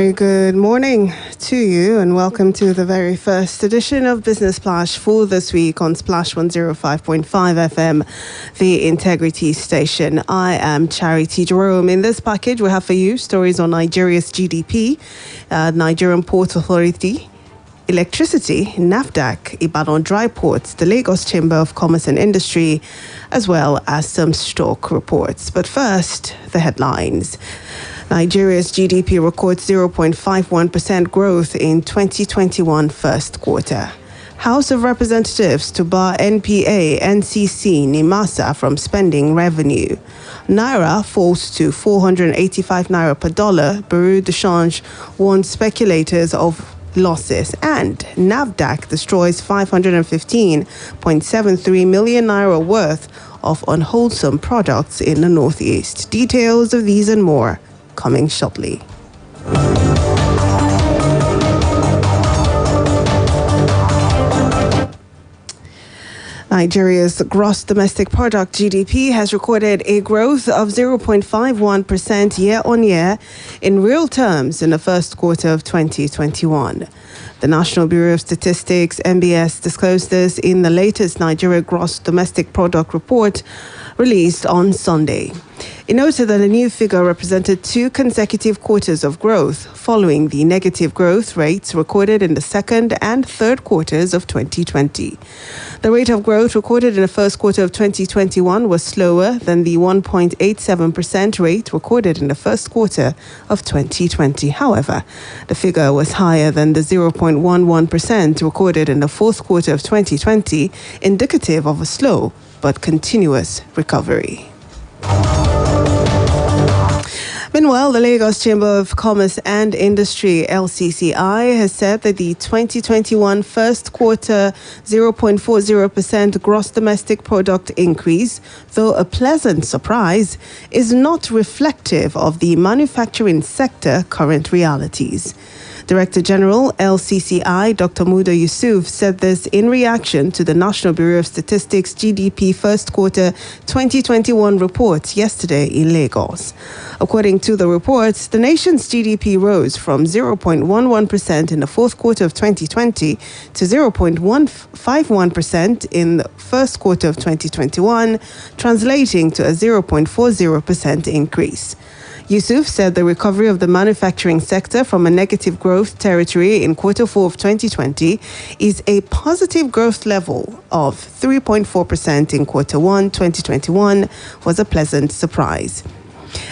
very good morning to you and welcome to the very first edition of Business Splash for this week on Splash 105.5 FM, the Integrity Station. I am Charity Jerome. In this package, we have for you stories on Nigeria's GDP, Nigerian Port Authority, electricity, NAFDAC, Ibara Dry Port, the Lagos Chamber of Commerce and Industry, as well as some stock reports. But first, the headlines. Nigeria's GDP records 0.51% growth in 2021 first quarter. House of Representatives to bar NPA, NCC, NIMASA from spending revenue. Naira falls to 485 naira per dollar. Bureau de change warns speculators of losses, and NAFDAC destroys 515.73 million naira worth of unwholesome products in the Northeast. Details of these and more coming shortly. Nigeria's gross domestic product GDP has recorded a growth of 0.51% year-on-year in real terms in the first quarter of 2021. The National Bureau of Statistics, NBS, disclosed this in the latest Nigeria Gross Domestic Product report released on Sunday. It noted that the new figure represented 2 consecutive quarters of growth, following the negative growth rates recorded in the second and third quarters of 2020. The rate of growth recorded in the first quarter of 2021 was slower than the 1.87% rate recorded in the first quarter of 2020. However, the figure was higher than the 0.11% recorded in the fourth quarter of 2020, indicative of a slow but continuous recovery. Meanwhile, the Lagos Chamber of Commerce and Industry, LCCI, has said that the 2021 first quarter 0.40% gross domestic product increase, though a pleasant surprise, is not reflective of the manufacturing sector current realities. Director General, LCCI, Dr. Muda Yusuf, said this in reaction to the National Bureau of Statistics GDP first quarter 2021 report yesterday in Lagos. According to the report, the nation's GDP rose from 0.11% in the fourth quarter of 2020 to 0.151% in the first quarter of 2021, translating to a 0.40% increase. Yusuf said the recovery of the manufacturing sector from a negative growth territory in quarter 4 of 2020 is a positive growth level of 3.4% in quarter 1 2021 was a pleasant surprise.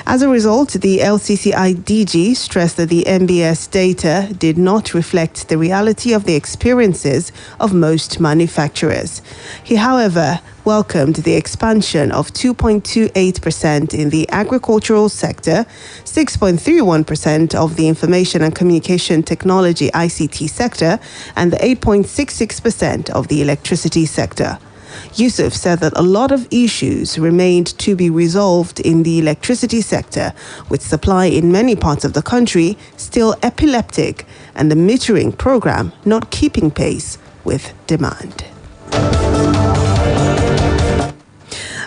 As a result, the LCCI DG stressed that the NBS data did not reflect the reality of the experiences of most manufacturers. He, however, welcomed the expansion of 2.28% in the agricultural sector, 6.31% of the information and communication technology ICT sector, and the 8.66% of the electricity sector. Yusuf said that a lot of issues remained to be resolved in the electricity sector, with supply in many parts of the country still epileptic and the metering program not keeping pace with demand.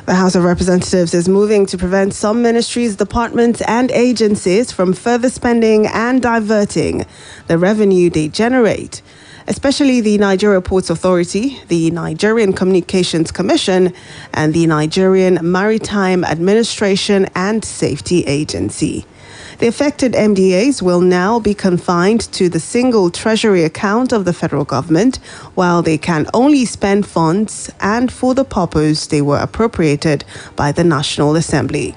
The House of Representatives is moving to prevent some ministries, departments, and agencies from further spending and diverting the revenue they generate, especially the Nigeria Ports Authority, the Nigerian Communications Commission, and the Nigerian Maritime Administration and Safety Agency. The affected MDAs will now be confined to the single treasury account of the federal government, while they can only spend funds and for the purpose they were appropriated by the National Assembly.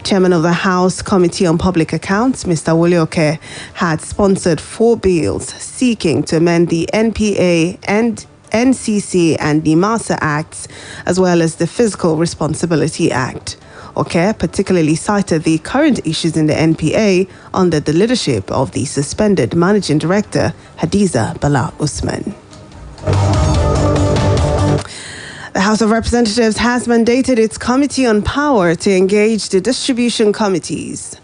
Chairman of the House Committee on Public Accounts, Mr. Wolioke, had sponsored 4 bills seeking to amend the NPA and NCC and NIMASA Acts, as well as the Fiscal Responsibility Act. Oke particularly cited the current issues in the NPA under the leadership of the suspended Managing Director, Hadiza Bala Usman. The House of Representatives has mandated its Committee on Power to engage the distribution companies,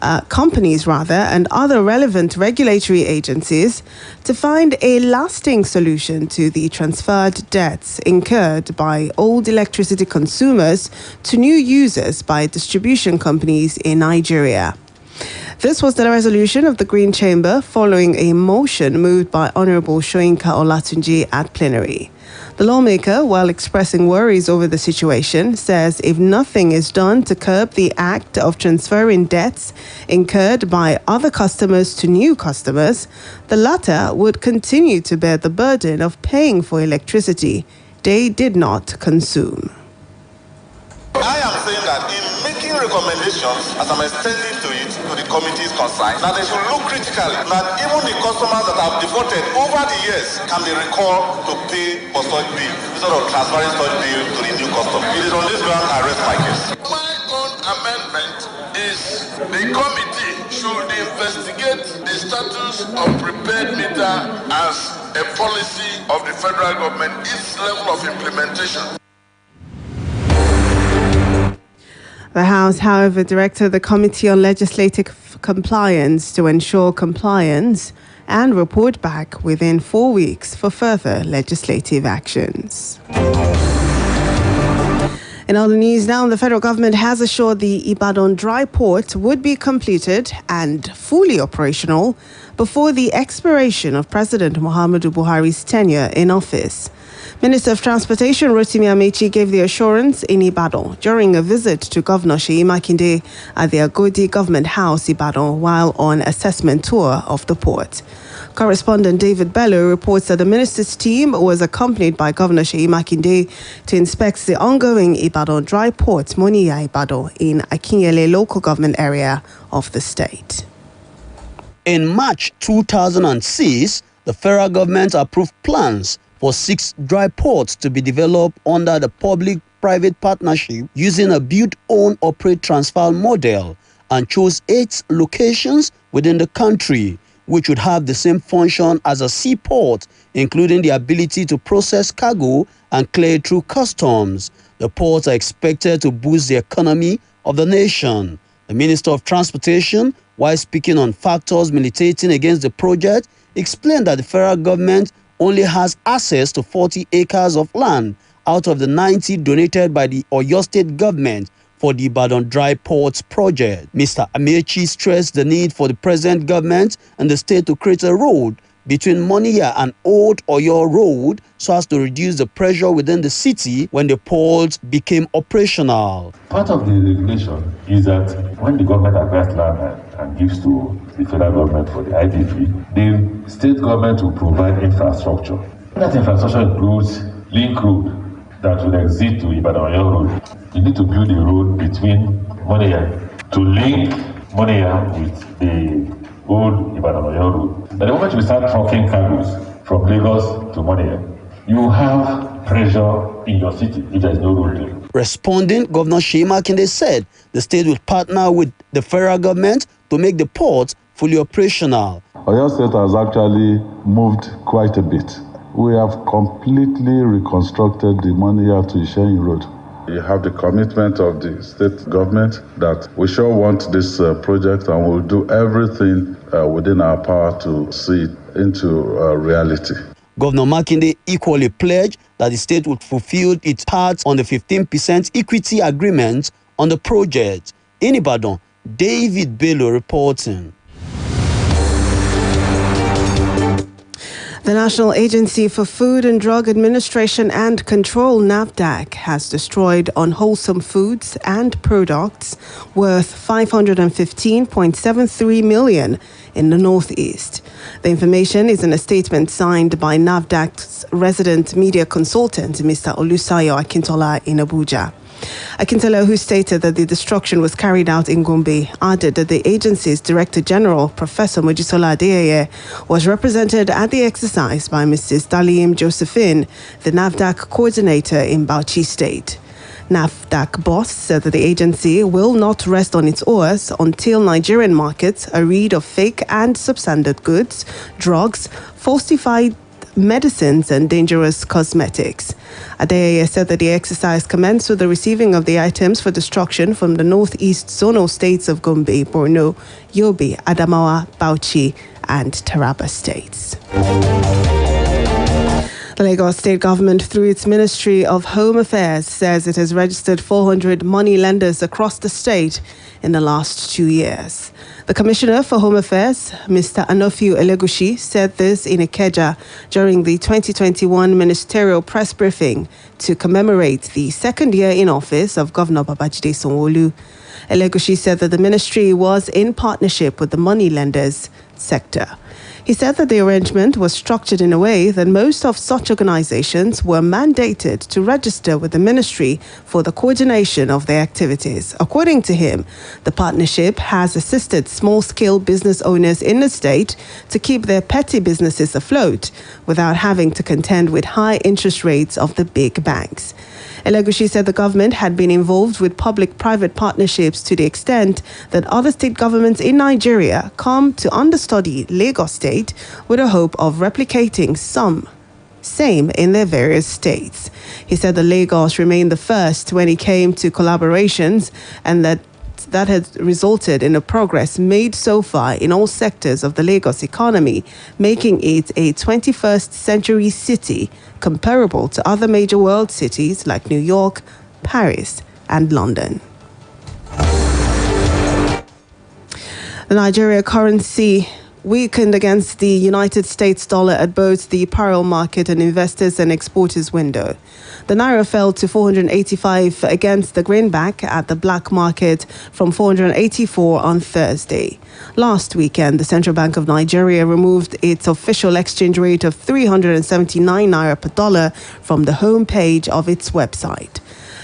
and other relevant regulatory agencies to find a lasting solution to the transferred debts incurred by old electricity consumers to new users by distribution companies in Nigeria. This was the resolution of the Green Chamber following a motion moved by Honourable Shoyinka Olatunji at plenary. The lawmaker, while expressing worries over the situation, says if nothing is done to curb the act of transferring debts incurred by other customers to new customers, the latter would continue to bear the burden of paying for electricity they did not consume. I am saying that in making recommendations, as I'm extending to it, to the committees concerned, that they should look critically that even the customers that have defaulted over the years can be recalled to pay for such bill instead of transferring such bill to the new customer. It is on this ground I rest my case. My own amendment is the committee should investigate the status of prepaid meter as a policy of the federal government, its level of implementation. The House, however, directed the Committee on Legislative Compliance to ensure compliance and report back within 4 weeks for further legislative actions. In other news now, the federal government has assured the Ibadan Dry Port would be completed and fully operational before the expiration of President Muhammadu Buhari's tenure in office. Minister of Transportation Rotimi Amechi gave the assurance in Ibadan during a visit to Governor Seyi Makinde at the Agodi Government House, Ibadan, while on assessment tour of the port. Correspondent David Bello reports that the minister's team was accompanied by Governor Seyi Makinde to inspect the ongoing Ibadan Dry Port, Moniya Ibadan, in Akinyele local government area of the state. In March 2006, the federal government approved plans for 6 dry ports to be developed under the public-private partnership using a build-own-operate-transfer model and chose 8 locations within the country, which would have the same function as a seaport, including the ability to process cargo and clear it through customs. The ports are expected to boost the economy of the nation. The Minister of Transportation, while speaking on factors militating against the project, explained that the federal government only has access to 40 acres of land out of the 90 donated by the Oyo State government for the Ibadan Dry Port project. Mr. Amechi stressed the need for the present government and the state to create a road between Moniya and Old Oyo Road so as to reduce the pressure within the city when the port became operational. Part of the regulation is that when the government acquires land and gives to the federal government for the IDP, the state government will provide infrastructure. That infrastructure includes link road that will exit to Ibadan Oyo Road. You need to build a road between Moniya to link Moniya with the old Ibadan Oyo Road. At the moment we start trucking cargoes from Lagos to Moniya, you have pressure in your city if there is no road there. Responding, Governor Seyi Makinde said the state will partner with the federal government to make the port fully operational. Oyo State has actually moved quite a bit. We have completely reconstructed the Moniya to Isheyin Road. You have the commitment of the state government that we sure want this project and we'll do everything within our power to see it into reality. Governor Makinde equally pledged that the state would fulfill its part on the 15% equity agreement on the project. In Ibadan, David Bello reporting. The National Agency for Food and Drug Administration and Control, NAFDAC, has destroyed unwholesome foods and products worth 515.73 million in the Northeast. The information is in a statement signed by NAFDAC's resident media consultant, Mr. Olusayo Akintola, in Abuja. Akintola, who stated that the destruction was carried out in Gombe, added that the agency's Director General, Professor Mojisola Adeyeye, was represented at the exercise by Mrs. Daliim Josephine, the NAFDAC coordinator in Bauchi State. NAFDAC boss said that the agency will not rest on its oars until Nigerian markets are rid of fake and substandard goods, drugs, falsified medicines and dangerous cosmetics. Adeyeye said that the exercise commenced with the receiving of the items for destruction from the northeast zonal states of Gombe, Borno, Yobe, Adamawa, Bauchi and Taraba states. The Lagos State Government, through its Ministry of Home Affairs, says it has registered 400 money lenders across the state in the last 2 years. The Commissioner for Home Affairs, Mr. Anofiu Elegushi, said this in Ikeja during the 2021 ministerial press briefing to commemorate the second year in office of Governor Babajide Sanwo-Olu. Elegushi said that the ministry was in partnership with the money lenders sector. He said that the arrangement was structured in a way that most of such organizations were mandated to register with the ministry for the coordination of their activities. According to him, the partnership has assisted small-scale business owners in the state to keep their petty businesses afloat without having to contend with high interest rates of the big banks. Elegushi said the government had been involved with public-private partnerships to the extent that other state governments in Nigeria come to understudy Lagos State with a hope of replicating same in their various states. He said that Lagos remained the first when it came to collaborations and that has resulted in the progress made so far in all sectors of the Lagos economy, making it a 21st century city comparable to other major world cities like New York, Paris, and London. The Nigeria currency weakened against the United States dollar at both the parallel market and investors and exporters window. The naira fell to 485 against the greenback at the black market from 484 on Thursday. Last weekend, the Central Bank of Nigeria removed its official exchange rate of 379 naira per dollar from the homepage of its website.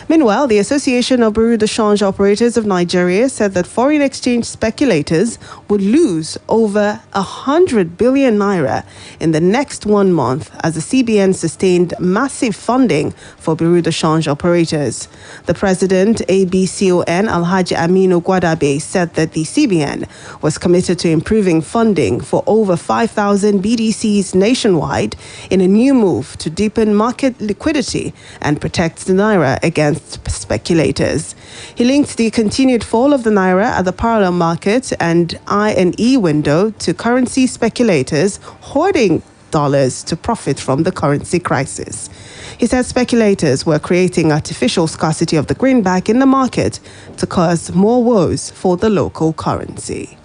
Meanwhile, the Association of Bureau de Change Operators of Nigeria said that foreign exchange speculators would lose over 100 billion naira in the next 1 month as the CBN sustained massive funding for Bureau de Change operators. The president, ABCON Alhaji Aminu Gwadabe, said that the CBN was committed to improving funding for over 5,000 BDCs nationwide in a new move to deepen market liquidity and protect the naira against speculators. He linked the continued fall of the naira at the parallel market and I&E window to currency speculators hoarding dollars to profit from the currency crisis. He said speculators were creating artificial scarcity of the greenback in the market to cause more woes for the local currency.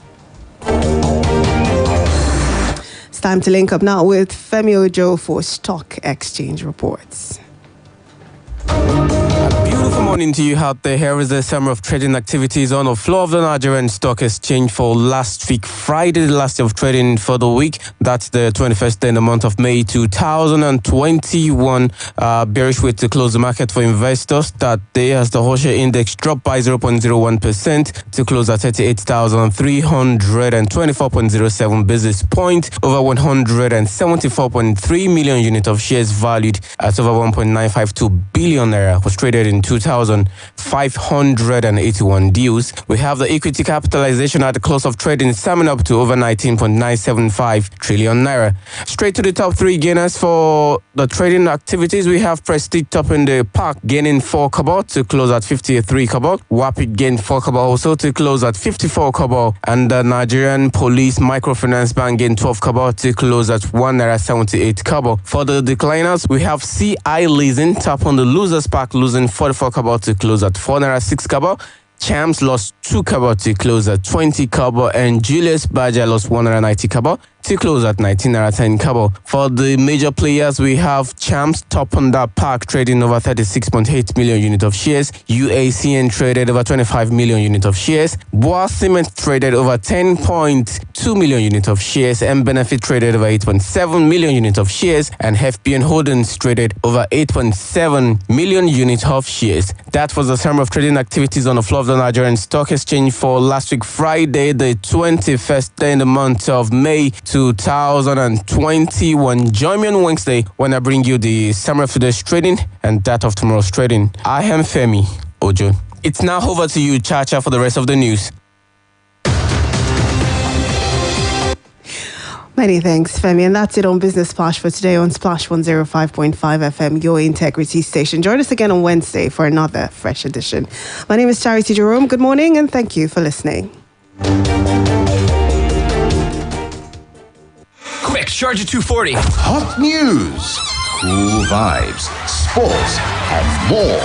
It's time to link up now with Femi Ojo for stock exchange reports. Beautiful morning to you out there. Here is the summary of trading activities on the floor of the Nigerian Stock Exchange for last week, Friday, the last day of trading for the week. That's the 21st day in the month of May 2021. Bearish way to close the market for investors that day as the Hosha Index dropped by 0.01% to close at 38,324.07 basis points. Over 174.3 million units of shares valued at over 1.952 billion naira was traded in 2,581 deals. We have the equity capitalization at the close of trading summing up to over 19.975 trillion naira. Straight to the top three gainers for the trading activities. We have Prestige top in the park, gaining 4 kobo to close at 53 kobo. Wapid gained 4 kobo also to close at 54 kobo. And the Nigerian Police Microfinance Bank gained 12 kobo to close at 1.78 kobo. For the decliners, we have CI Leasing top on the losers pack, losing 44 kobo to close at 4.06 kobo. Champs lost 2 kobo to close at 20 kobo, and Julius Baja lost 190 kobo to close at 19.10 kobo. For the major players, we have Champs top on that park, trading over 36.8 million units of shares. UACN traded over 25 million units of shares. Boa Cement traded over 10.2 million units of shares. And Benefit traded over 8.7 million units of shares. And FBN Holdings traded over 8.7 million units of shares. That was the summary of trading activities on the floor of the Nigerian Stock Exchange for last week, Friday, the 21st day in the month of May 2021. Join me on Wednesday when I bring you the summary of today's trading and that of tomorrow's trading. I am Femi Ojo. It's now over to you, Chacha, for the rest of the news. Many thanks, Femi. And that's it on Business Splash for today on Splash 105.5 FM, your integrity station. Join us again on Wednesday for another fresh edition. My name is Charity Jerome. Good morning and thank you for listening. Quick, charge at 240. Hot news, cool vibes, sports, and more